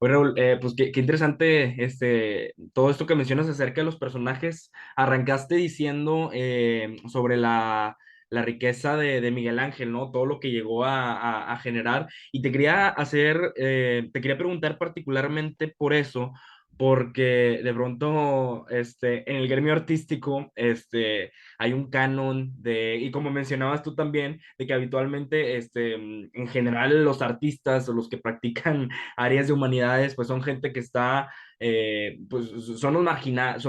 Oye, Raúl, pues qué interesante todo esto que mencionas acerca de los personajes. Arrancaste diciendo sobre la riqueza de Miguel Ángel, ¿no? Todo lo que llegó a generar. Y te quería preguntar particularmente por eso, porque de pronto en el gremio artístico hay un canon y como mencionabas tú también, de que habitualmente en general los artistas o los que practican áreas de humanidades, pues son gente que está, pues son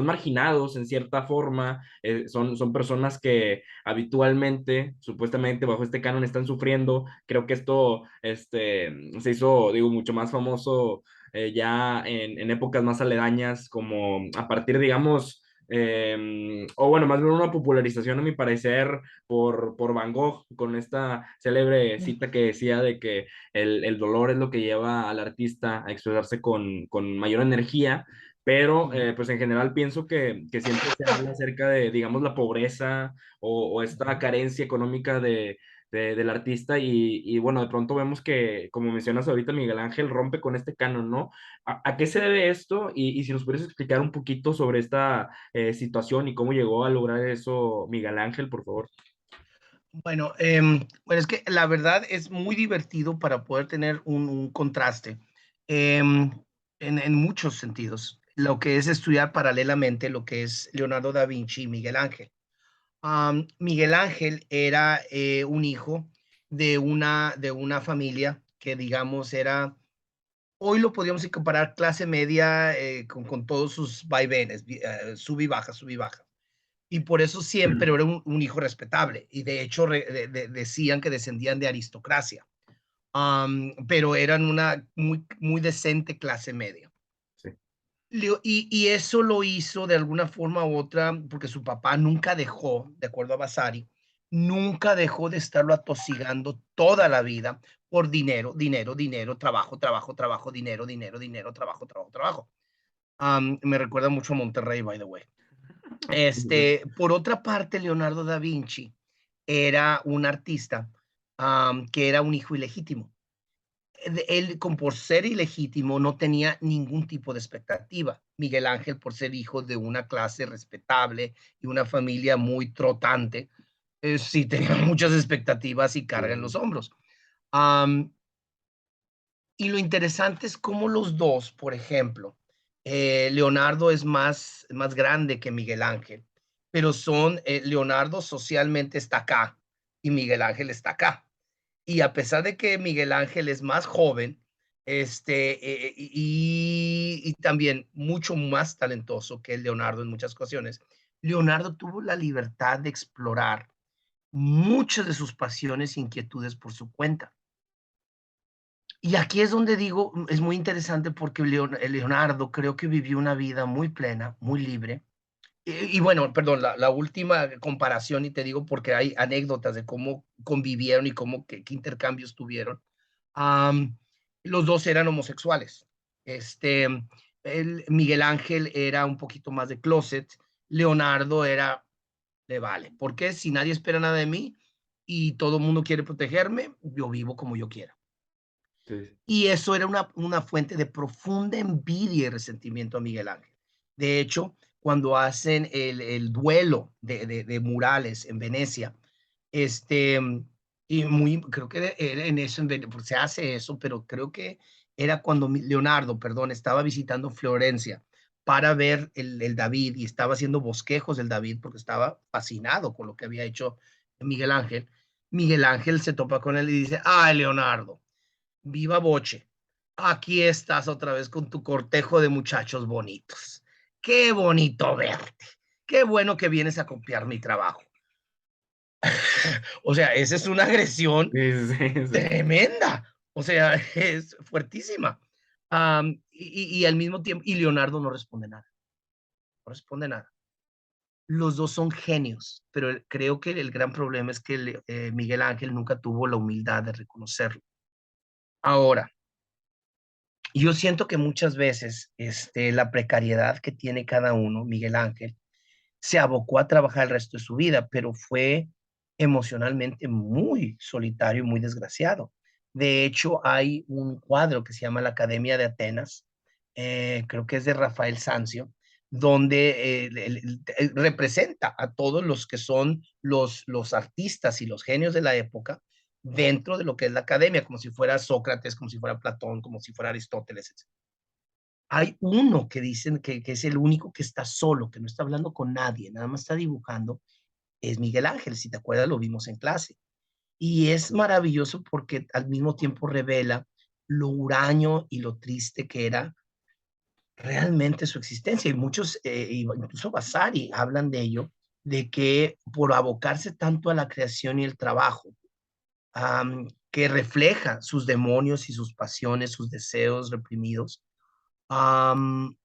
marginados en cierta forma, son personas que habitualmente, supuestamente bajo este canon están sufriendo. Creo que esto se hizo, digo, mucho más famoso ya en épocas más aledañas, como a partir, digamos, o bueno, más bien una popularización, a mi parecer, por Van Gogh, con esta célebre cita que decía de que el dolor es lo que lleva al artista a expresarse con mayor energía, pero Ujú, pues en general pienso que siempre se habla acerca de, digamos, la pobreza o esta ujú. carencia económica del artista y bueno, de pronto vemos que, como mencionas ahorita, Miguel Ángel rompe con este canon, ¿no? ¿A qué se debe esto? Y si nos pudieras explicar un poquito sobre esta situación y cómo llegó a lograr eso Miguel Ángel, por favor. Bueno, bueno, es que la verdad es muy divertido para poder tener un contraste em, en muchos sentidos. Lo que es estudiar paralelamente lo que es Leonardo da Vinci y Miguel Ángel. Miguel Ángel era un hijo de una familia que, digamos, era, hoy lo podríamos comparar clase media con todos sus vaivenes, sub y baja, sub y baja. Y por eso siempre era un hijo respetable. Y de hecho decían que descendían de aristocracia, pero eran una muy, muy decente clase media. Sí. Y eso lo hizo de alguna forma u otra, porque su papá nunca dejó, de acuerdo a Vasari, nunca dejó de estarlo atosigando toda la vida por dinero, dinero, dinero, trabajo, trabajo, trabajo, dinero, dinero, dinero, trabajo, trabajo, trabajo. Me recuerda mucho a Monterrey, by the way. Por otra parte, Leonardo da Vinci era un artista que era un hijo ilegítimo. Él, por ser ilegítimo, no tenía ningún tipo de expectativa. Miguel Ángel, por ser hijo de una clase respetable y una familia muy trotante, sí tenía muchas expectativas y carga en los Sí. hombros. Am, y lo interesante es cómo los dos, por ejemplo, Leonardo es más grande que Miguel Ángel, pero Leonardo socialmente está acá y Miguel Ángel está acá. Y a pesar de que Miguel Ángel es más joven, y también mucho más talentoso que Leonardo en muchas ocasiones, Leonardo tuvo la libertad de explorar muchas de sus pasiones e inquietudes por su cuenta. Y aquí es donde digo, es muy interesante porque Leonardo creo que vivió una vida muy plena, muy libre. Y bueno, perdón, la última comparación, y te digo porque hay anécdotas de cómo convivieron y qué intercambios tuvieron. Am, los dos eran homosexuales. Este, Miguel Ángel era un poquito más de closet, Leonardo era, le vale, porque si nadie espera nada de mí y todo el mundo quiere protegerme, yo vivo como yo quiera. Sí. Y eso era una fuente de profunda envidia y resentimiento a Miguel Ángel. De hecho, cuando hacen el duelo de murales en Venecia, este, creo que era en eso, pues, se hace eso, pero creo que era cuando Leonardo, perdón, estaba visitando Florencia para ver el David y estaba haciendo bosquejos del David porque estaba fascinado con lo que había hecho Miguel Ángel. Miguel Ángel se topa con él y dice, ay, Leonardo, viva Boche, aquí estás otra vez con tu cortejo de muchachos bonitos. Qué bonito verte. Qué bueno que vienes a copiar mi trabajo. O sea, esa es una agresión Sí, sí, sí, sí. tremenda. O sea, es fuertísima. Y al mismo tiempo, y Leonardo no responde nada. No responde nada. Los dos son genios, pero creo que el gran problema es que Miguel Ángel nunca tuvo la humildad de reconocerlo. Ahora, yo siento que muchas veces la precariedad que tiene cada uno, Miguel Ángel, se abocó a trabajar el resto de su vida, pero fue emocionalmente muy solitario y muy desgraciado. De hecho, hay un cuadro que se llama La Academia de Atenas, creo que es de Rafael Sanzio, donde representa a todos los que son los artistas y los genios de la época dentro de lo que es la academia, como si fuera Sócrates, como si fuera Platón, como si fuera Aristóteles, etc. Hay uno que dicen que es el único que está solo, que no está hablando con nadie, nada más está dibujando, es Miguel Ángel, si te acuerdas, lo vimos en clase. Y es maravilloso porque al mismo tiempo revela lo huraño y lo triste que era realmente su existencia. Y muchos, incluso Vasari, hablan de ello, de que por abocarse tanto a la creación y el trabajo, que refleja sus demonios y sus pasiones, sus deseos reprimidos, um,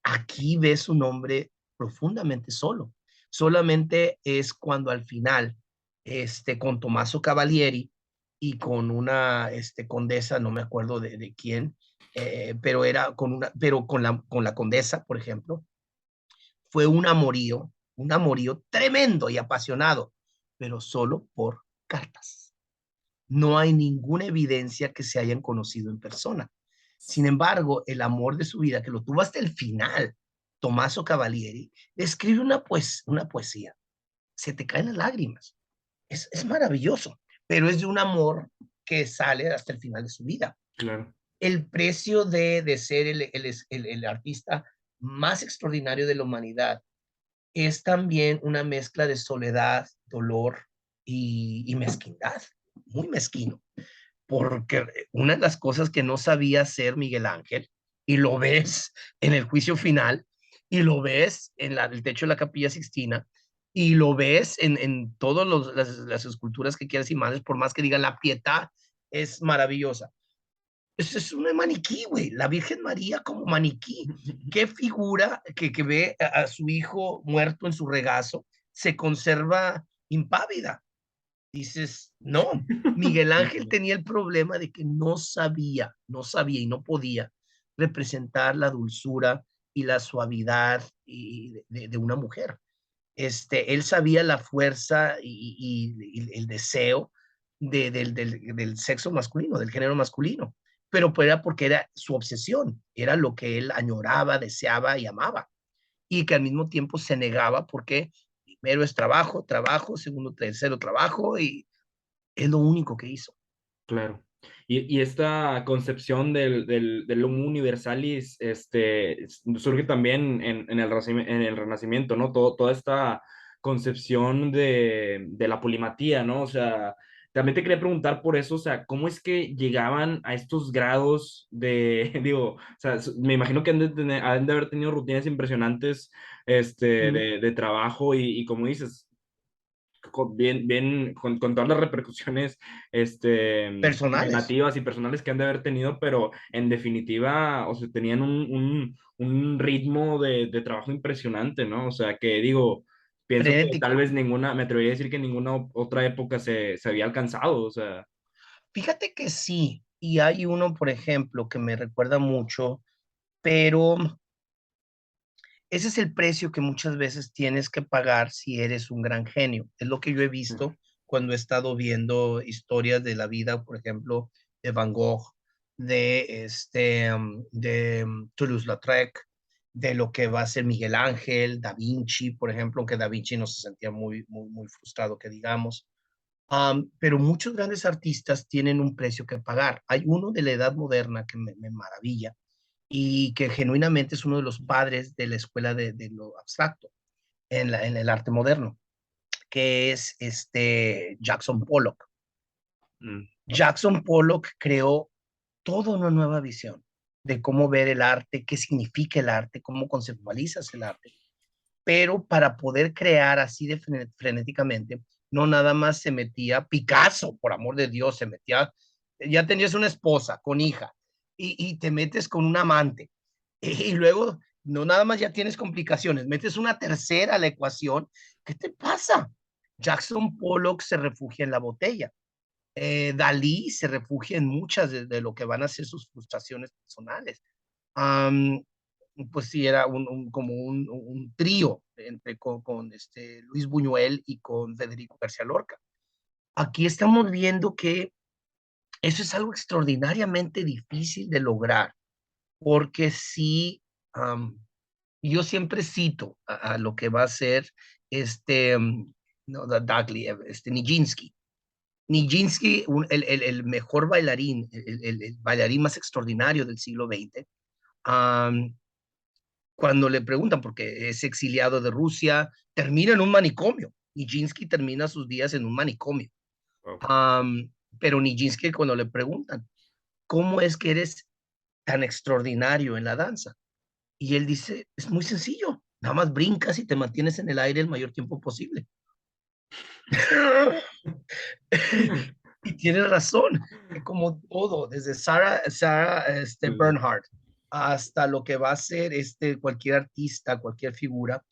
aquí ves un hombre profundamente solo. Solamente es cuando al final, con Tommaso Cavalieri y con una condesa, no me acuerdo de quién, pero era con una, pero con la condesa, por ejemplo, fue un amorío tremendo y apasionado, pero solo por cartas. No hay ninguna evidencia que se hayan conocido en persona. Sin embargo, el amor de su vida, que lo tuvo hasta el final, Tommaso Cavalieri, escribe una poesía. Se te caen las lágrimas. Es maravilloso, pero es de un amor que sale hasta el final de su vida. Claro. El precio de ser el artista más extraordinario de la humanidad es también una mezcla de soledad, dolor y mezquindad, muy mezquino, porque una de las cosas que no sabía hacer Miguel Ángel, y lo ves en el juicio final, y lo ves en el techo de la Capilla Sixtina, y lo ves en todas las esculturas que quieras y más, por más que digan la pietad es maravillosa. Es un maniquí, güey, la Virgen María como maniquí. ¿Qué figura que ve a su hijo muerto en su regazo se conserva impávida? Dices, no, Miguel Sí, Ángel claro. tenía el problema de que no sabía y no podía representar la dulzura y la suavidad de una mujer. Él sabía la fuerza y el deseo del sexo masculino, del género masculino, pero pues era porque era su obsesión, era lo que él añoraba, deseaba y amaba, y que al mismo tiempo se negaba porque primero es trabajo, trabajo, segundo, tercero trabajo, y es lo único que hizo. Claro. Y esta concepción del Homo Universalis surge también en el Renacimiento, ¿no? Toda esta concepción de la polimatía, ¿no? O sea, también te quería preguntar por eso, o sea, ¿cómo es que llegaban a estos grados de, digo, o sea, me imagino que han de haber tenido rutinas impresionantes, Mm. de trabajo y como dices, con todas las repercusiones Personales. negativas y personales que han de haber tenido, pero en definitiva, o sea, tenían un ritmo de trabajo impresionante, ¿no? O sea, que digo, pienso que tal Frenético. vez ninguna, me atrevería a decir que ninguna otra época se había alcanzado, o sea, Fíjate que sí, y hay uno, por ejemplo, que me recuerda mucho, pero ese es el precio que muchas veces tienes que pagar si eres un gran genio. Es lo que yo he visto cuando he estado viendo historias de la vida, por ejemplo, de Van Gogh, de Toulouse-Lautrec, de lo que va a ser Miguel Ángel, Da Vinci, por ejemplo, aunque Da Vinci no se sentía muy frustrado, que digamos. Pero muchos grandes artistas tienen un precio que pagar. Hay uno de la edad moderna que me maravilla y que genuinamente es uno de los padres de la escuela de lo abstracto en el arte moderno, que es Jackson Pollock. mm, Jackson Pollock creó toda una nueva visión de cómo ver el arte, qué significa el arte, cómo conceptualizas el arte, pero para poder crear así de frenéticamente, no nada más se metía Picasso, por amor de Dios, se metía, ya tenías una esposa con hija y te metes con un amante y luego no nada más ya tienes complicaciones, metes una tercera a la ecuación, ¿qué te pasa? Jackson Pollock se refugia en la botella. Dalí se refugia en muchas de lo que van a ser sus frustraciones personales. Um, pues sí, era como un trío con Luis Buñuel y con Federico García Lorca. Aquí estamos viendo que Eso es algo extraordinariamente difícil de lograr, porque sí, yo siempre cito a lo que va a ser no, Nijinsky. Nijinsky, el mejor bailarín, el bailarín más extraordinario del siglo XX, cuando le preguntan, porque es exiliado de Rusia, termina en un manicomio. Nijinsky termina sus días en un manicomio. Wow. Pero Nijinsky, cuando le preguntan, ¿cómo es que eres tan extraordinario en la danza? Y él dice, es muy sencillo, nada más brincas y te mantienes en el aire el mayor tiempo posible. Y tiene razón, como todo, desde Sarah Sí, Bernhardt hasta lo que va a ser cualquier artista, cualquier figura,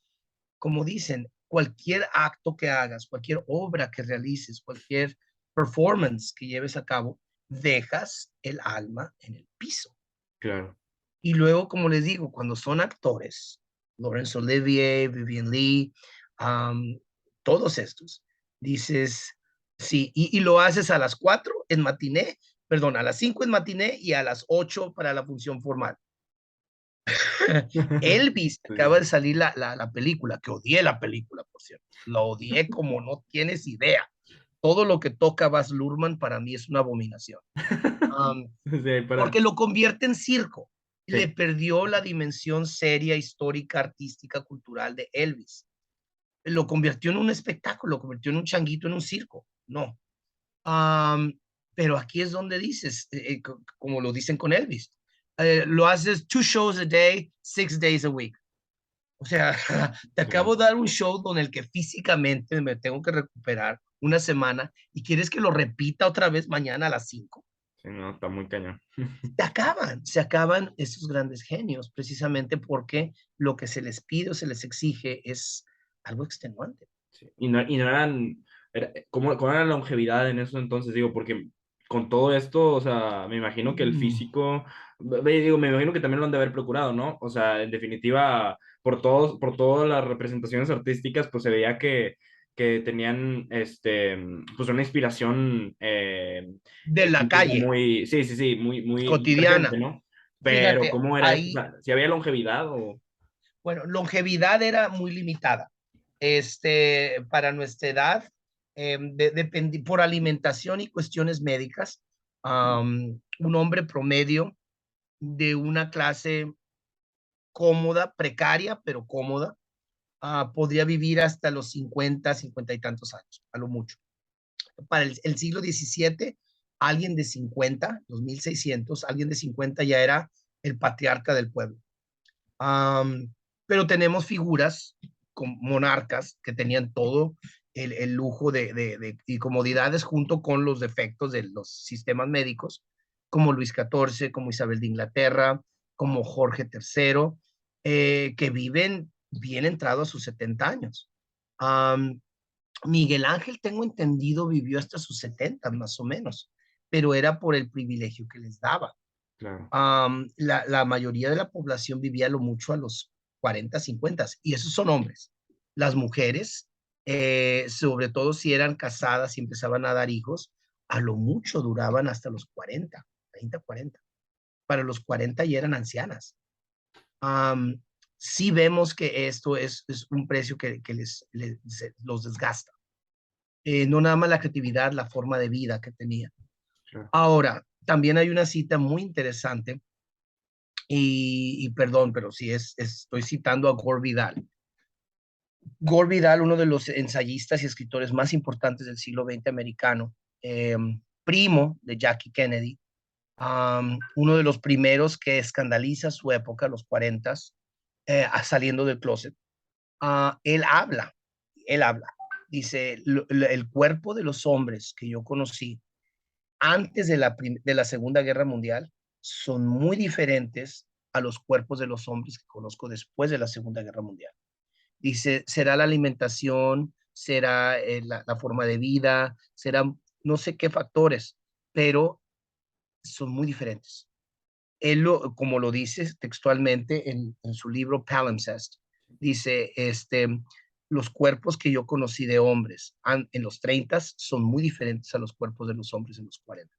como dicen, cualquier acto que hagas, cualquier obra que realices, cualquier performance que lleves a cabo, dejas el alma en el piso. claro. Y luego, como les digo, cuando son actores, Laurence Olivier, Vivian Lee, um, todos estos, dices, sí, y lo haces a las 4 en matiné, perdón, a las 5 en matiné y a las 8 para la función formal. Elvis, Sí, sí, acaba de sí. salir la película, que odié la película, por cierto. La odié como no tienes idea. Todo lo que toca Baz Luhrmann para mí es una abominación. Um, Sí, ahí Porque para. lo convierte en circo. Le Sí. perdió la dimensión seria, histórica, artística, cultural de Elvis. Lo convirtió en un espectáculo, lo convirtió en un changuito, en un circo. No. Um, pero aquí es donde dices, como lo dicen con Elvis, lo haces 2 shows a day, 6 days a week. O sea, te Claro. acabo de dar un show donde el que físicamente me tengo que recuperar una semana y quieres que lo repita otra vez mañana a las 5. Sí, no, está muy cañón. Se acaban estos grandes genios, precisamente porque lo que se les pide o se les exige es algo extenuante. Sí. Y no eran, ¿cómo era la longevidad en eso entonces? Digo, porque con todo esto, o sea, me imagino que el Mm. físico, digo, me imagino que también lo han de haber procurado, ¿no? O sea, en definitiva, por todas las representaciones artísticas, pues se veía que tenían, pues una inspiración De la física calle, muy, sí, sí, sí, muy presente, cotidiana. ¿no? Pero, Fíjate, ¿cómo era eso? O ahí, sea, ¿si había longevidad o...? bueno, longevidad era muy limitada. Para nuestra edad, por alimentación y cuestiones médicas, un hombre promedio de una clase cómoda, precaria, pero cómoda, podría vivir hasta los 50, 50 y tantos años, a lo mucho. Para el siglo XVII, alguien de 50, 2600, alguien de 50 ya era el patriarca del pueblo. Um, pero tenemos figuras con monarcas que tenían todo el lujo y comodidades junto con los defectos de los sistemas médicos, como Luis XIV, como Isabel de Inglaterra, como Jorge III, que viven bien entrado a sus 70 años. Um, Miguel Ángel, tengo entendido, vivió hasta sus 70 más o menos, pero era por el privilegio que les daba. Claro, La mayoría de la población vivía lo mucho a los 40, 50, y esos son hombres. Las mujeres, sobre todo si eran casadas y empezaban a dar hijos, a lo mucho duraban hasta los 40, 30, 40. Para los 40 ya eran ancianas. Um, sí vemos que esto es un precio que los desgasta. No nada más la creatividad, la forma de vida que tenía. claro. Ahora, también hay una cita muy interesante perdón, pero sí estoy citando a Gore Vidal. Gore Vidal, uno de los ensayistas y escritores más importantes del siglo XX americano, primo de Jackie Kennedy, uno de los primeros que escandaliza su época, los 40, saliendo del closet. Él habla, él habla, dice, el cuerpo de los hombres que yo conocí antes de la Segunda Guerra Mundial son muy diferentes a los cuerpos de los hombres que conozco después de la Segunda Guerra Mundial. Dice, será la alimentación, será la forma de vida, será no sé qué factores, pero son muy diferentes. Él, como lo dice textualmente en su libro Palimpsest, dice, los cuerpos que yo conocí de hombres en los 30 son muy diferentes a los cuerpos de los hombres en los 40.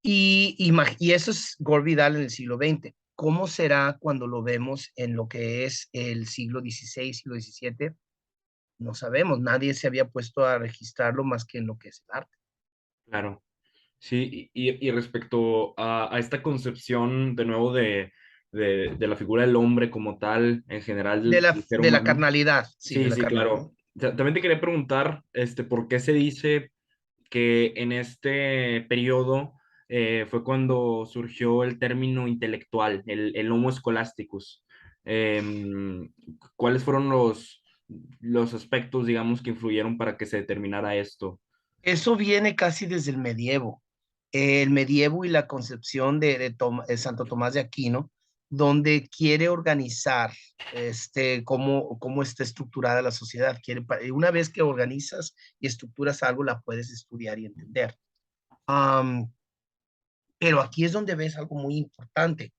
Y eso es Gore Vidal en el siglo XX. ¿Cómo será cuando lo vemos en lo que es el siglo XVI, siglo XVII? No sabemos, nadie se había puesto a registrarlo más que en lo que es el arte. Claro. Sí, y respecto a esta concepción de nuevo de la figura del hombre como tal, en general del ser De la humano. carnalidad, sí, de Sí, la sí, carnalidad. claro. También te quería preguntar, ¿por qué se dice que en este periodo fue cuando surgió el término intelectual, el Homo scholasticus? Em, ¿Cuáles fueron los aspectos, digamos, que influyeron para que se determinara esto? Eso viene casi desde el medievo. El medievo y la concepción de Santo Tomás de Aquino, donde quiere organizar cómo está estructurada la sociedad. Una vez que organizas y estructuras algo, la puedes estudiar y entender. Um, pero aquí es donde ves algo muy importante.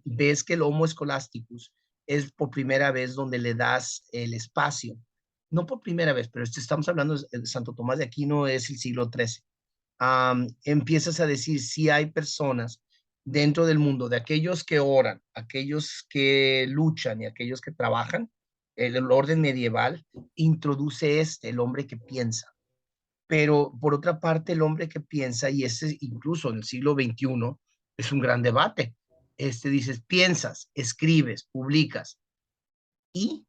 Ves que el Homo Scholasticus es por primera vez donde le das el espacio. No por primera vez, pero estamos hablando de Santo Tomás de Aquino, es el siglo XIII. Empiezas a decir si hay personas dentro del mundo, de aquellos que oran, aquellos que luchan y aquellos que trabajan, el orden medieval introduce el hombre que piensa. Pero por otra parte, el hombre que piensa, y ese incluso en el siglo XXI, es un gran debate. Dices, piensas, escribes, publicas, ¿y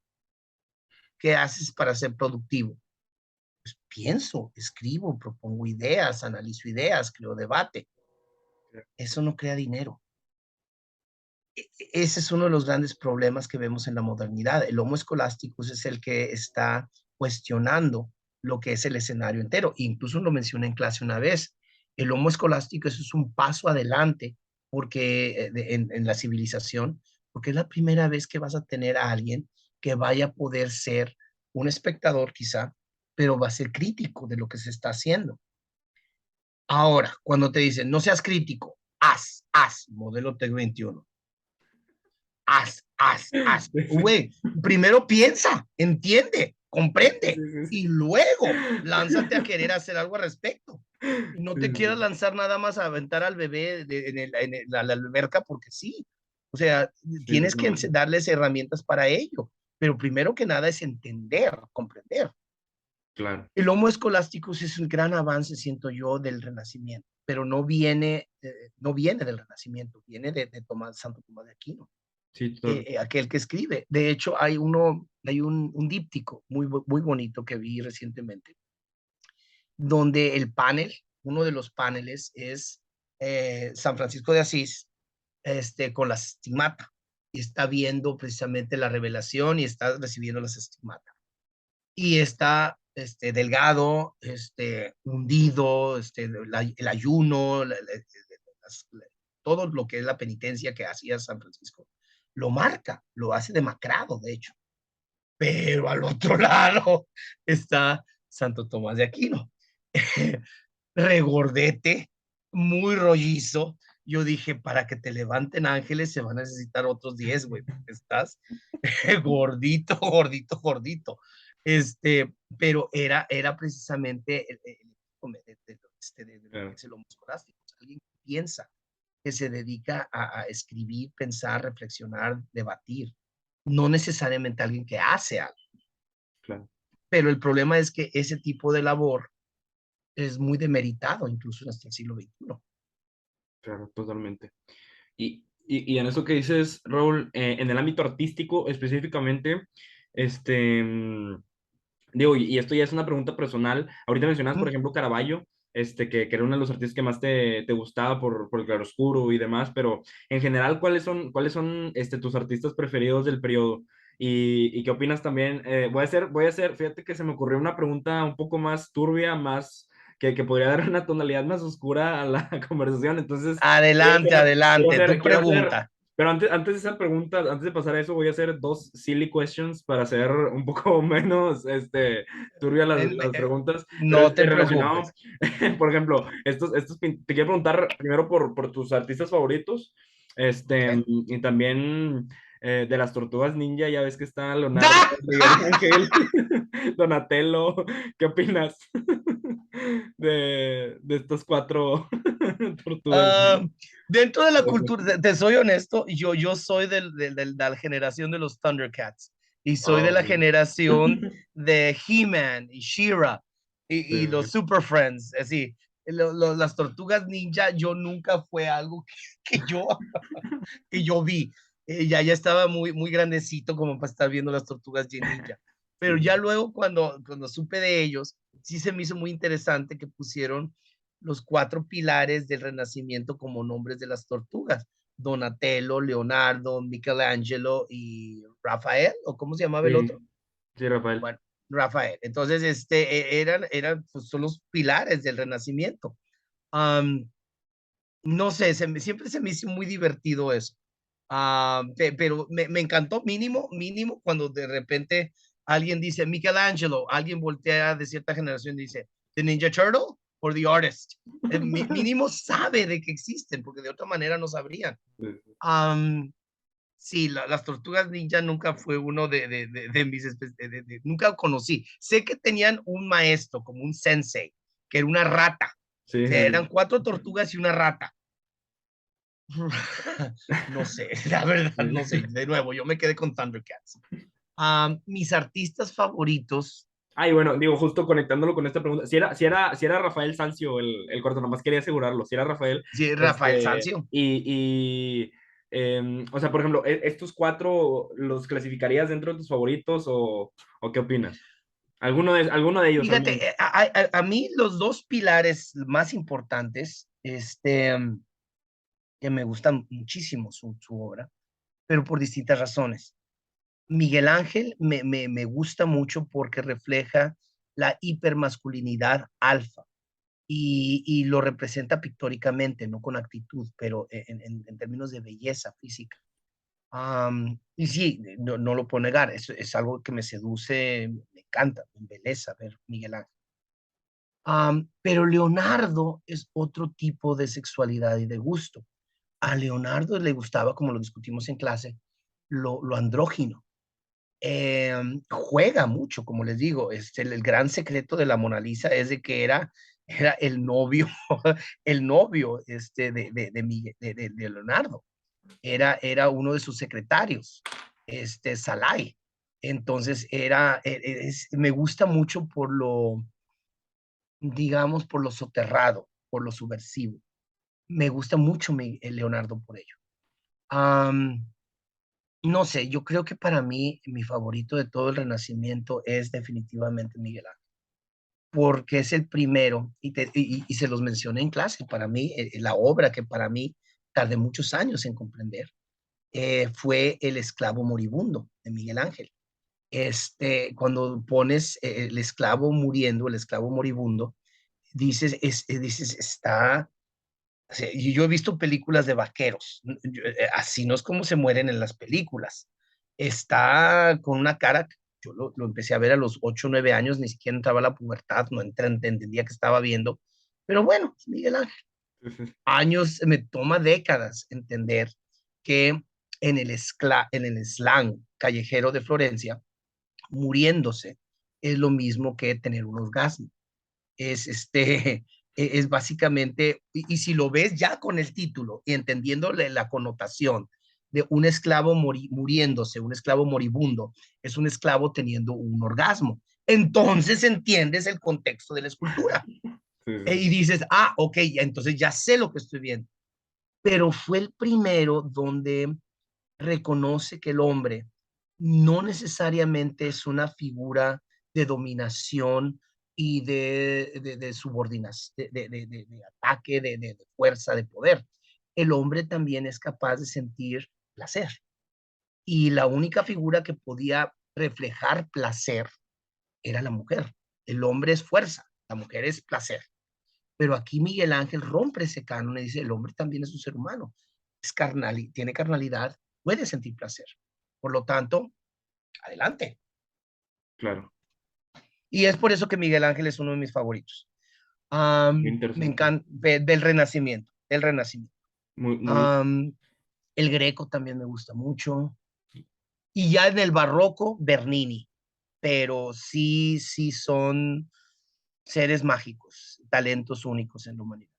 qué haces para ser productivo? Pues pienso, escribo, propongo ideas, analizo ideas, creo debate. Eso no crea dinero. Ese es uno de los grandes problemas que vemos en la modernidad. El Homo Scholasticus es el que está cuestionando lo que es el escenario entero. Incluso lo mencioné en clase una vez. El Homo Scholasticus es un paso adelante porque en la civilización, porque es la primera vez que vas a tener a alguien que vaya a poder ser un espectador quizá, pero va a ser crítico de lo que se está haciendo. Ahora, cuando te dicen, no seas crítico, haz, modelo TEC 21, haz. Güey, primero piensa, entiende, Sí, comprende sí, y luego lánzate a querer hacer algo al respecto. Y no sí, te quieras sí, lanzar nada más a aventar al bebé la alberca porque sí. O sea, sí, tienes que totalmente. darles herramientas para ello. Pero primero que nada es entender, comprender. Claro, El Homo Scholasticus es un gran avance, siento yo, del Renacimiento, pero no viene del Renacimiento, viene de Santo Tomás de Aquino, sí, total. aquel que escribe. De hecho, hay un díptico muy bonito que vi recientemente, donde uno de los paneles es San Francisco de Asís, con las estigmata, y está viendo precisamente la revelación y está recibiendo las estigmatas. Y está delgado, hundido, el ayuno, todo lo que es la penitencia que hacía San Francisco, lo marca, lo hace demacrado, de hecho. Pero al otro lado está Santo Tomás de Aquino, regordete, muy rollizo. Yo dije, para que te levanten ángeles se van a necesitar otros 10, güey, porque estás gordito, gordito, gordito. Pero era precisamente de lo que Claro. es el homo escolástico. Alguien que piensa, que se dedica a escribir, pensar, reflexionar, debatir. No necesariamente alguien que hace algo. Claro, Pero el problema es que ese tipo de labor es muy demeritado, incluso hasta el siglo XXI. claro, totalmente. Y en eso que dices, Raúl, en el ámbito artístico específicamente, este, mm, digo, y esto ya es una pregunta personal. Ahorita mencionabas, por ejemplo, Caravaggio, que era uno de los artistas que más te gustaba por el claroscuro y demás, pero en general, ¿cuáles son tus artistas preferidos del periodo? Y qué opinas también? Voy a hacer, fíjate que se me ocurrió una pregunta un poco más turbia, que podría dar una tonalidad más oscura a la conversación. Entonces, quiero Adelante, hacer, quiero adelante, tu hacer, quiero hacer pregunta. pero antes de esa pregunta, antes de pasar a eso, voy a hacer dos silly questions para hacer un poco menos turbia las preguntas, pero No te relacionado, preocupes. por ejemplo, te quiero preguntar primero por tus artistas favoritos, ¿Okay? y también de las tortugas ninja, ya ves que está Leonardo, ¡Da! Miguel Ángel, Donatello, ¿qué opinas de estos cuatro? Tortugas Ah, ninja. dentro de la cultura, te soy honesto, yo soy de la generación de los Thundercats y soy de Oh, la ok. generación de He-Man y She-Ra Sí, y los sí, Super Friends, así. Las tortugas ninja, yo nunca fue algo que yo vi. Ya estaba muy grandecito como para estar viendo las tortugas ninja. Pero sí. ya luego cuando supe de ellos, sí se me hizo muy interesante que pusieron los cuatro pilares del Renacimiento como nombres de las tortugas. Donatello, Leonardo, Michelangelo y Rafael, o cómo se llamaba el Sí, otro. sí, Rafael. Bueno, Rafael. Entonces, pues, son los pilares del Renacimiento. Um, no sé, siempre se me hizo muy divertido eso. Pero me encantó mínimo, cuando de repente alguien dice Michelangelo, alguien voltea de cierta generación y dice, ¿The Ninja Turtle o The Artist? Mínimo sabe de que existen, porque de otra manera no sabrían. Sí, Um, sí, las tortugas ninja nunca fue uno de mis, nunca conocí. Sé que tenían un maestro, como un sensei, que era una rata. O sí, sea, sí. eran cuatro tortugas y una rata. No sé, la verdad, Sí. no sé. De nuevo, yo me quedé con Thundercats. Mis artistas favoritos, Ay, bueno, digo, justo conectándolo con esta pregunta, si era Rafael Sanzio el corto, nomás quería asegurarlo, si era Rafael, sí, Rafael Sanzio. o sea, por ejemplo, ¿estos cuatro los clasificarías dentro de tus favoritos o qué opinas? Alguno de ellos al menos. Fíjate, a mí los dos pilares más importantes, que me gustan muchísimo su obra, pero por distintas razones. Miguel Ángel me gusta mucho porque refleja la hipermasculinidad alfa y lo representa pictóricamente, no con actitud, pero en términos de belleza física. Y sí, no lo puedo negar, es algo que me seduce, me encanta, me embeleza ver Miguel Ángel. Pero Leonardo es otro tipo de sexualidad y de gusto. A Leonardo le gustaba, como lo discutimos en clase, lo andrógino. Juega mucho, como les digo, el gran secreto de la Mona Lisa es de que era el novio, el novio de Leonardo, era uno de sus secretarios, Salai. Entonces me gusta mucho digamos, por lo soterrado, por lo subversivo. Me gusta mucho Leonardo por ello. Um, no sé, yo creo que para mí mi favorito de todo el Renacimiento es definitivamente Miguel Ángel, porque es el primero, y se los mencioné en clase, para mí, la obra que para mí tardé muchos años en comprender, fue El esclavo moribundo de Miguel Ángel. Cuando pones el esclavo muriendo, el esclavo moribundo, dices, está. O sea, y yo he visto películas de vaqueros, así no es como se mueren en las películas. Está con una cara, yo lo empecé a ver a los 8 o 9 años, ni siquiera entraba a la pubertad, no entendía que estaba viendo, pero bueno, Miguel Ángel, Sí, sí. años, me toma décadas entender que en el slang callejero de Florencia, muriéndose es lo mismo que tener un orgasmo. Es es básicamente, y si lo ves ya con el título y entendiéndole la connotación de un esclavo muriéndose, un esclavo moribundo, es un esclavo teniendo un orgasmo. Entonces entiendes el contexto de la escultura Sí, sí. y dices, ok, entonces ya sé lo que estoy viendo. Pero fue el primero donde reconoce que el hombre no necesariamente es una figura de dominación y de subordinación, de ataque, de fuerza, de poder. El hombre también es capaz de sentir placer. Y la única figura que podía reflejar placer era la mujer. El hombre es fuerza, la mujer es placer. Pero aquí Miguel Ángel rompe ese canon y dice, el hombre también es un ser humano, es carnal, tiene carnalidad, puede sentir placer. Por lo tanto, adelante. Claro, Y es por eso que Miguel Ángel es uno de mis favoritos. muy Me interesante. encanta del Renacimiento, el Renacimiento. Muy, muy, Um, el Greco también me gusta mucho. Y ya en el Barroco, Bernini. Pero sí son seres mágicos, talentos únicos en la humanidad.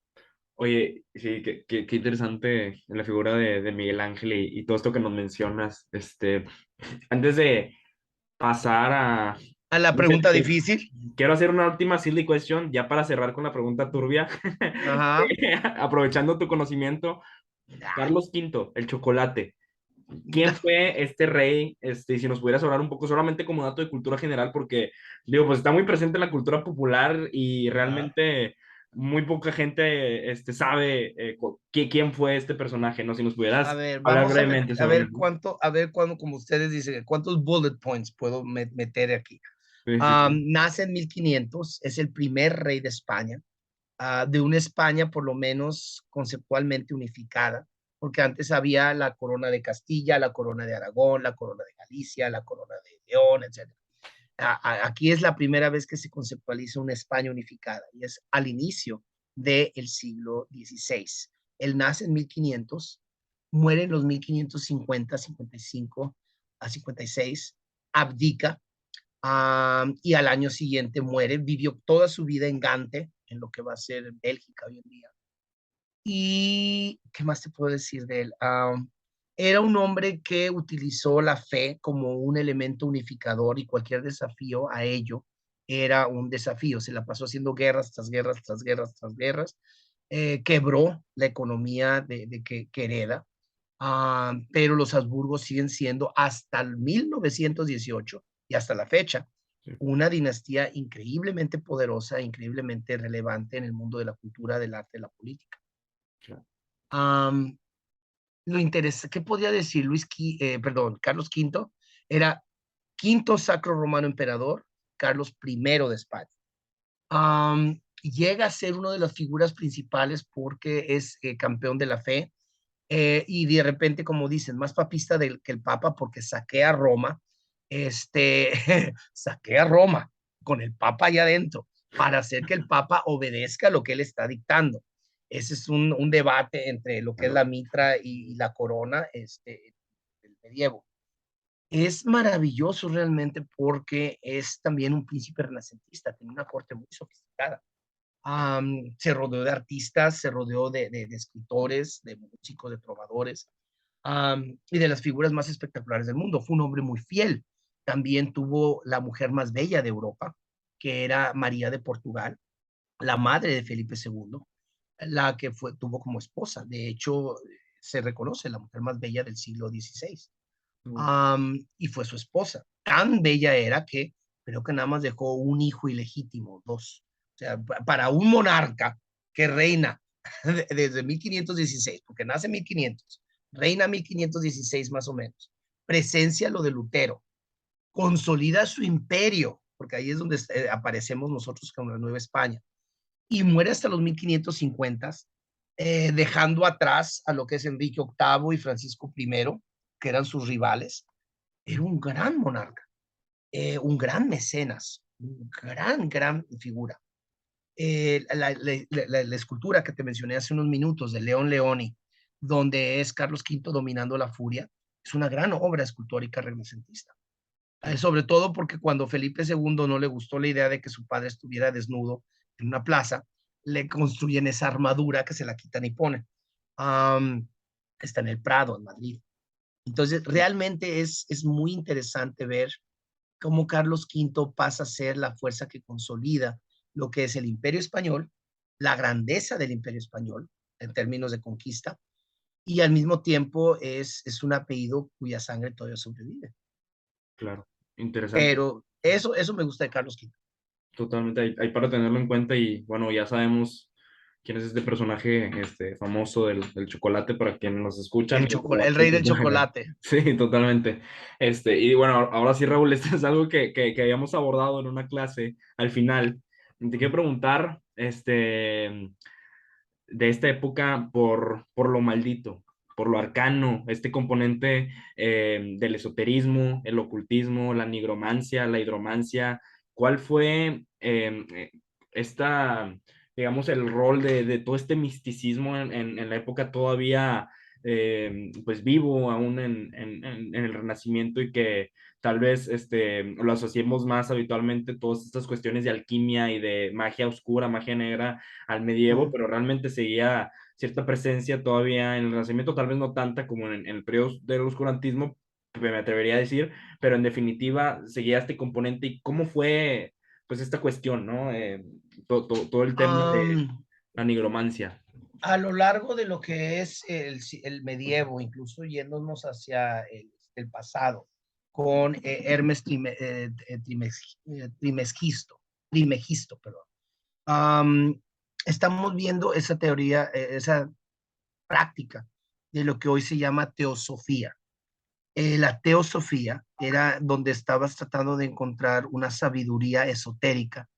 Oye, sí, qué interesante la figura de Miguel Ángel y todo esto que nos mencionas. Antes de pasar a... A la no sé, pregunta difícil. quiero hacer una última silly question ya para cerrar con la pregunta turbia. Ajá. Aprovechando tu conocimiento, Ah, Carlos V, el chocolate. ¿Quién fue este rey? Y si nos pudieras hablar un poco, solamente como dato de cultura general, porque digo, pues está muy presente en la cultura popular y ajá. realmente muy poca gente sabe quién fue este personaje, ¿no? Si nos A pudieras ver, hablar vamos brevemente a sobre ver él. cuánto, como ustedes dicen, cuántos bullet points puedo meter aquí. Sí, sí, sí. Nace en 1500, es el primer rey de España, de una España por lo menos conceptualmente unificada, porque antes había la corona de Castilla, la corona de Aragón, la corona de Galicia, la corona de León, etc. Aquí es la primera vez que se conceptualiza una España unificada y es al inicio del siglo XVI. Él nace en 1500, muere en los 1550, 55 a 56, abdica y al año siguiente muere. Vivió toda su vida en Gante, en lo que va a ser Bélgica hoy en día. ¿Y qué más te puedo decir de él? Era un hombre que utilizó la fe como un elemento unificador y cualquier desafío a ello era un desafío. Se la pasó haciendo guerras tras guerras, tras guerras, tras guerras. Quebró la economía que hereda, pero los Habsburgos siguen siendo hasta el 1918 y hasta la fecha Sí, una dinastía increíblemente poderosa, increíblemente relevante en el mundo de la cultura, del arte, de la política. claro. Um, lo interesa, ¿qué podía decir perdón, Carlos V? Era quinto sacro romano emperador, Carlos I de España. Llega a ser una de las figuras principales porque es campeón de la fe y de repente, como dicen, más papista que el Papa porque saquea Roma, este, saquea Roma con el Papa allá adentro para hacer que el Papa obedezca lo que él está dictando. Ese es un debate entre lo que es Claro. la mitra y la corona, el medievo. Es maravilloso realmente porque es también un príncipe renacentista, tiene una corte muy sofisticada. Se rodeó de artistas, se rodeó de escritores, de músicos, de trovadores, y de las figuras más espectaculares del mundo. Fue un hombre muy fiel. También tuvo la mujer más bella de Europa, que era María de Portugal, la madre de Felipe II, la que tuvo como esposa. De hecho, se reconoce la mujer más bella del siglo XVI. Mm, Y fue su esposa. Tan bella era que creo que nada más dejó un hijo ilegítimo, dos. O sea, para un monarca que reina desde 1516, porque nace en 1500, reina 1516 más o menos, presencia lo de Lutero, consolida su imperio, porque ahí es donde aparecemos nosotros como la Nueva España, y muere hasta los 1550, dejando atrás a lo que es Enrique VIII y Francisco I, que eran sus rivales. Era un gran monarca, un gran mecenas, un gran figura. La escultura que te mencioné hace unos minutos de León Leoni, donde es Carlos V dominando la furia, es una gran obra escultórica renacentista. claro. Sobre todo porque cuando Felipe II no le gustó la idea de que su padre estuviera desnudo en una plaza, le construyen esa armadura que se la quitan y ponen. Um, Está en el Prado, en Madrid. Entonces, realmente es muy interesante ver cómo Carlos V pasa a ser la fuerza que consolida lo que es el Imperio Español, la grandeza del Imperio Español en términos de conquista, y al mismo tiempo es un apellido cuya sangre todavía sobrevive. Claro. Interesante. Pero eso me gusta de Carlos V. Totalmente, hay para tenerlo en cuenta y bueno, ya sabemos quién es este personaje famoso del chocolate para quienes nos escuchan o El aquí en rey del cultura general. chocolate. Sí, totalmente. Y bueno, ahora sí, Raúl, esto es algo que habíamos abordado en una clase al final. Te quiero preguntar, de esta época por lo maldito, por lo arcano, este componente del esoterismo, el ocultismo, la nigromancia, la hidromancia. ¿Cuál fue esta, digamos, el rol de todo este misticismo en la época todavía pues vivo aún en el Renacimiento y que tal vez lo asociemos más habitualmente todas estas cuestiones de alquimia y de magia oscura, magia negra al medievo, Mm. pero realmente seguía cierta presencia todavía en el Renacimiento, tal vez no tanta como en el periodo del oscurantismo, me atrevería a decir, pero en definitiva seguía este componente. ¿Y cómo fue pues esta cuestión, ¿no? Todo el tema de Am, la nigromancia. a lo largo de lo que es el medievo, incluso yéndonos hacia el pasado, con Hermes Trimegisto, perdón. Am, Estamos viendo esa teoría, esa práctica de lo que hoy se llama teosofía. La teosofía era donde estabas tratando de encontrar una sabiduría esotérica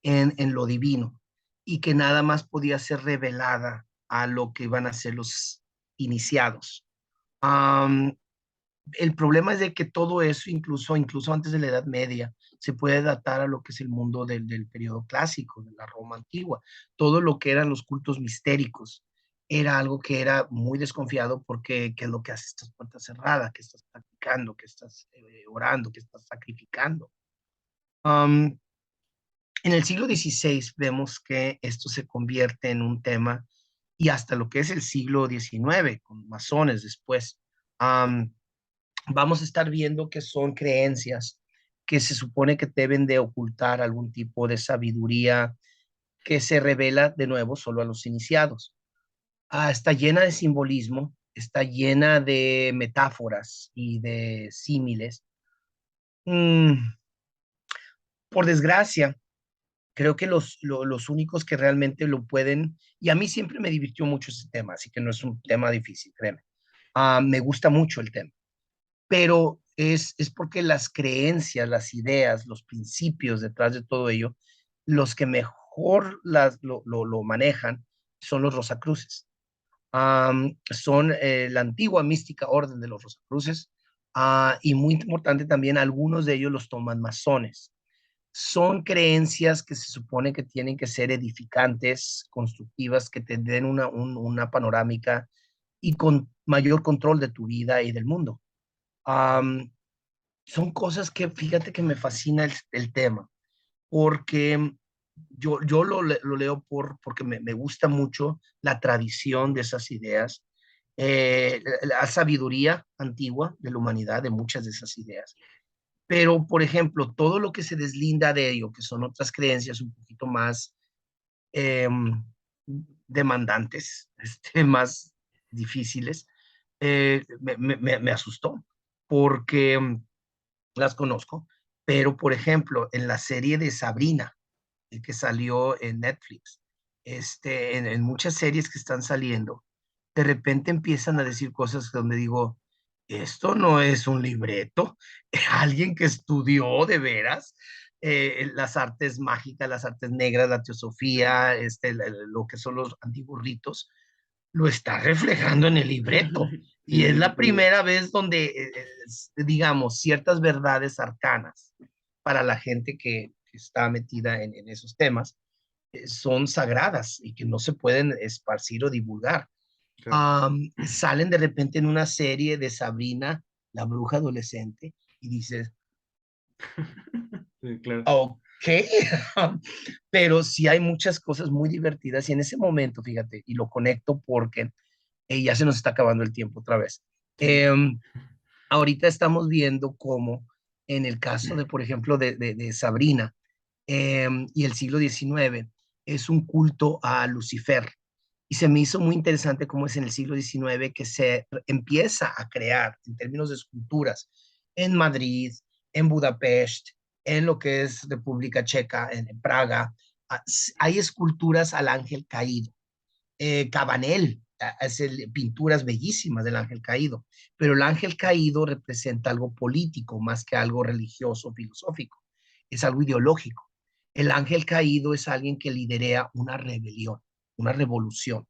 en lo divino y que nada más podía ser revelada a lo que iban a ser los iniciados. Um, el problema es de que todo eso, incluso antes de la Edad Media, se puede datar a lo que es el mundo del periodo clásico, de la Roma antigua. Todo lo que eran los cultos mistéricos era algo que era muy desconfiado porque ¿qué es lo que hace estas puertas cerradas? ¿Qué estás practicando? ¿Qué estás orando? ¿Qué estás sacrificando? Um, en el siglo XVI vemos que esto se convierte en un tema y hasta lo que es el siglo XIX, con masones después. Um, Vamos a estar viendo que son creencias que se supone que deben de ocultar algún tipo de sabiduría que se revela de nuevo solo a los iniciados. Está llena de simbolismo, está llena de metáforas y de símiles. Mm, por desgracia, creo que los únicos que realmente lo pueden, y a mí siempre me divirtió mucho ese tema, así que no es un tema difícil, créeme. Me gusta mucho el tema, pero es porque las creencias, las ideas, los principios detrás de todo ello, los que mejor lo manejan son los Rosacruces. Son la antigua mística orden de los Rosacruces, y muy importante también, algunos de ellos los toman masones. Son creencias que se supone que tienen que ser edificantes, constructivas, que te den una panorámica y con mayor control de tu vida y del mundo. Um, Son cosas que fíjate que me fascina el tema, porque yo lo leo porque me gusta mucho la tradición de esas ideas, la sabiduría antigua de la humanidad, de muchas de esas ideas. Pero, por ejemplo, todo lo que se deslinda de ello, que son otras creencias un poquito más eh, demandantes, más difíciles, me asustó, porque las conozco, pero por ejemplo, en la serie de Sabrina, el que salió en Netflix, en muchas series que están saliendo, de repente empiezan a decir cosas donde digo, esto no es un libreto, alguien que estudió de veras las artes mágicas, las artes negras, la teosofía, lo que son los antiguos ritos, lo está reflejando en el libreto. Y Sí, es sí, la sí. primera vez donde, digamos, ciertas verdades arcanas para la gente que está metida en esos temas son sagradas y que no se pueden esparcir o divulgar. Claro. Salen de repente en una serie de Sabrina, la bruja adolescente, y dices, Sí, claro. ok, pero sí hay muchas cosas muy divertidas y en ese momento, fíjate, y lo conecto porque ya se nos está acabando el tiempo otra vez. Sí. Ahorita estamos viendo cómo en el caso de, por ejemplo, de Sabrina y el siglo XIX, es un culto a Lucifer. Y se me hizo muy interesante cómo es en el siglo XIX que se empieza a crear en términos de esculturas en Madrid, en Budapest, en lo que es República Checa, en Praga. Hay esculturas al ángel caído. Cabanel hace pinturas bellísimas del ángel caído, pero el ángel caído representa algo político más que algo religioso o filosófico, es algo ideológico. El ángel caído es alguien que liderea una rebelión, una revolución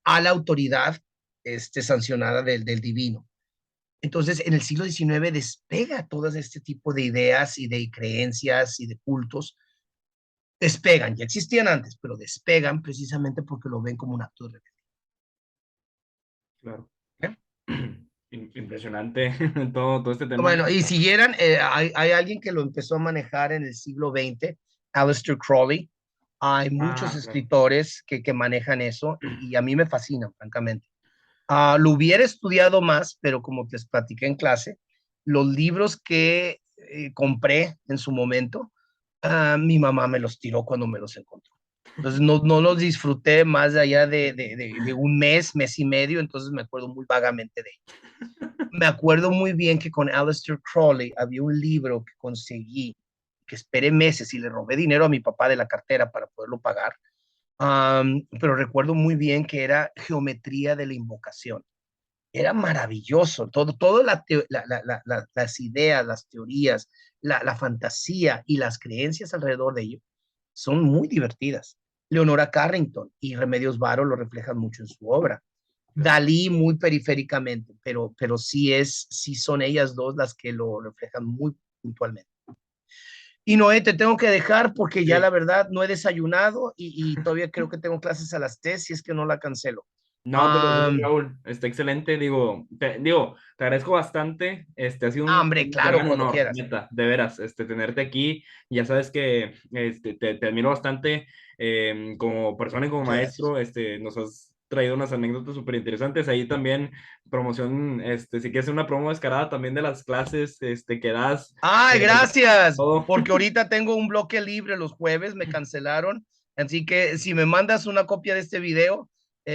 a la autoridad sancionada del divino. Entonces, en el siglo XIX despega todo este tipo de ideas y de creencias y de cultos, despegan, ya existían antes, pero despegan precisamente porque lo ven como un acto de rebelión. Claro. impresionante todo este tema. Bueno, y siguieran, hay alguien que lo empezó a manejar en el siglo XX, Aleister Crowley. Hay muchos Ah, claro. escritores que manejan eso y a mí me fascina, francamente. Lo hubiera estudiado más, pero como te platiqué en clase, los libros que compré en su momento, mi mamá me los tiró cuando me los encontró. Entonces no los disfruté más allá de un mes, mes y medio, entonces me acuerdo muy vagamente de ellos. Me acuerdo muy bien que con Aleister Crowley había un libro que conseguí, que esperé meses y le robé dinero a mi papá de la cartera para poderlo pagar. Pero recuerdo muy bien que era Geometría de la Invocación. Era maravilloso, todo las ideas, las teorías, la fantasía y las creencias alrededor de ello son muy divertidas. Leonora Carrington y Remedios Varo lo reflejan mucho en su obra. Dalí muy periféricamente, pero sí son ellas dos las que lo reflejan muy puntualmente. Y Noé, te tengo que dejar porque ya la Sí. verdad no he desayunado y todavía creo que tengo clases a las 3 si es que no la cancelo. No te preocupes, Um, Raúl. Está excelente. Te agradezco bastante. Ha sido Hombre, un claro, gran cuando honor, quieras. neta, de veras, tenerte aquí. Ya sabes que te admiro bastante como persona y como Muchas gracias. maestro. Nos has traído unas anécdotas súper interesantes. Ahí también promoción, si quieres hacer una promo descarada también de las clases, que das. Ay, gracias, Todo. porque ahorita tengo un bloque libre los jueves, me cancelaron, así que si me mandas una copia de este video,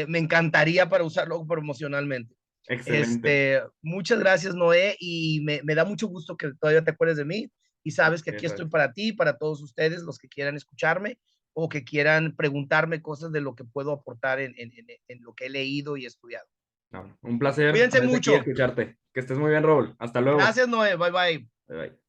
me encantaría para usarlo promocionalmente. Excelente. Muchas gracias, Noé, y me da mucho gusto que todavía te acuerdes de mí y sabes que Ya aquí estoy sabes. para ti, para todos ustedes, los que quieran escucharme o que quieran preguntarme cosas de lo que puedo aportar en lo que he leído y estudiado. No, un placer Cuídense tenerte aquí y mucho. escucharte. Que estés muy bien, Raúl. Hasta luego. Gracias, Noé. Bye bye. Bye, bye.